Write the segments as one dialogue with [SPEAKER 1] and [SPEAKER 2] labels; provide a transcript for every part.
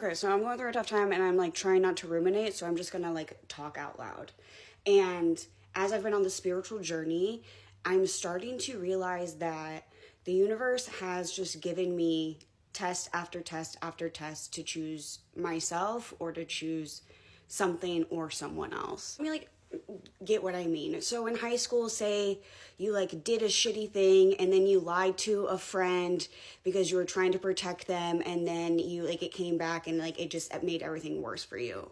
[SPEAKER 1] Okay, so I'm going through a tough time and I'm like trying not to ruminate, so I'm just gonna like talk out loud. And as I've been on the spiritual journey, I'm starting to realize that the universe has just given me test after test after test to choose myself or to choose something or someone else. I mean, like, get what I mean. So in high school, say you like did a shitty thing and then you lied to a friend because you were trying to protect them, and then you like it came back and like it just made everything worse for you.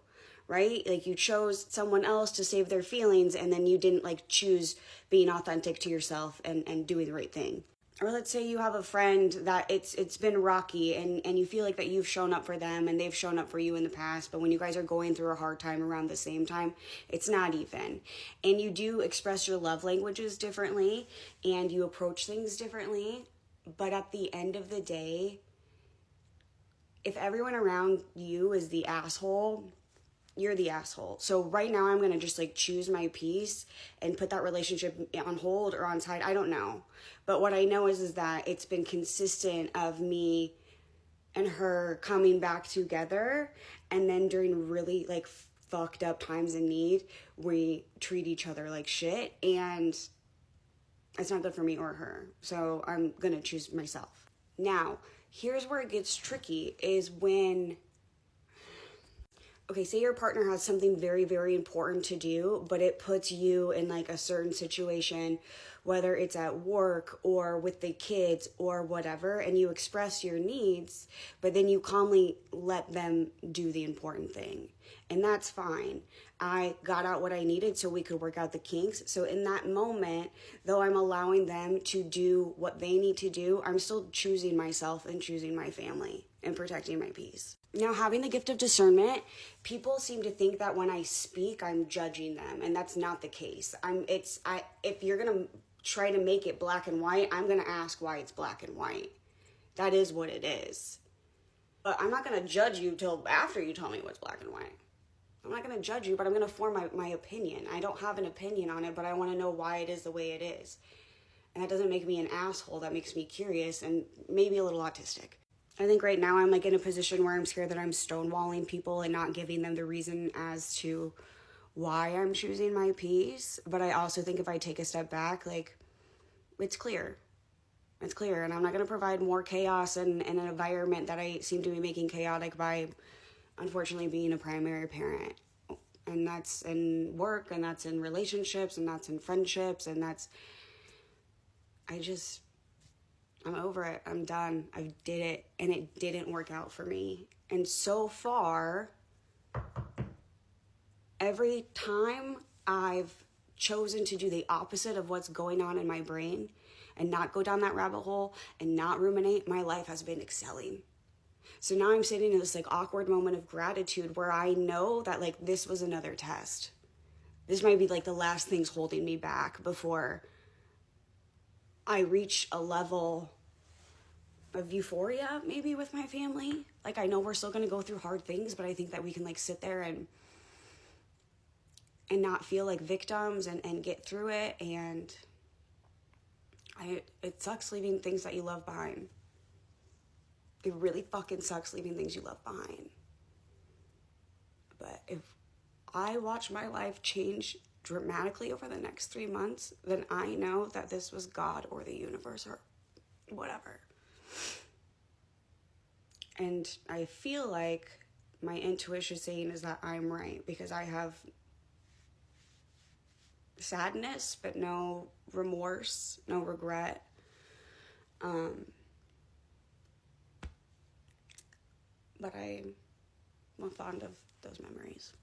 [SPEAKER 1] Right? Like you chose someone else to save their feelings and then you didn't like choose being authentic to yourself and doing the right thing. Or let's say you have a friend that it's been rocky and you feel like that you've shown up for them and they've shown up for you in the past, but when you guys are going through a hard time around the same time, it's not even. And you do express your love languages differently and you approach things differently, but at the end of the day, if everyone around you is the asshole, you're the asshole. So right now I'm going to just like choose my peace and put that relationship on hold or on side. I don't know. But what I know is that it's been consistent of me and her coming back together. And then during really like fucked up times in need, we treat each other like shit. And it's not good for me or her. So I'm going to choose myself. Now, here's where it gets tricky is when... Okay, say your partner has something very, very important to do, but it puts you in like a certain situation, whether it's at work or with the kids or whatever, and you express your needs, but then you calmly let them do the important thing. And that's fine. I got out what I needed so we could work out the kinks. So in that moment, though I'm allowing them to do what they need to do, I'm still choosing myself and choosing my family and protecting my peace. Now, having the gift of discernment, people seem to think that when I speak, I'm judging them, and that's not the case. If you're gonna try to make it black and white, I'm gonna ask why it's black and white. That is what it is. But I'm not gonna judge you till after you tell me what's black and white. I'm not gonna judge you, but I'm gonna form my opinion. I don't have an opinion on it, but I wanna know why it is the way it is. And that doesn't make me an asshole, that makes me curious and maybe a little autistic. I think right now I'm like in a position where I'm scared that I'm stonewalling people and not giving them the reason as to why I'm choosing my peace. But I also think if I take a step back, like it's clear. It's clear. And I'm not going to provide more chaos in an environment that I seem to be making chaotic by unfortunately being a primary parent. And that's in work and that's in relationships and that's in friendships and I'm over it. I'm done. I did it, and it didn't work out for me. And so far, every time I've chosen to do the opposite of what's going on in my brain and not go down that rabbit hole and not ruminate, my life has been excelling. So now I'm sitting in this like awkward moment of gratitude where I know that like this was another test. This might be like the last things holding me back before I reach a level of euphoria maybe with my family. Like I know we're still going to go through hard things, but I think that we can like sit there and not feel like victims and get through it. And it sucks leaving things that you love behind. It really fucking sucks leaving things you love behind. But if I watch my life change dramatically over the next 3 months, then I know that this was God or the universe or whatever. And I feel like my intuition saying is that I'm right because I have sadness, but no remorse, no regret. But I'm fond of those memories.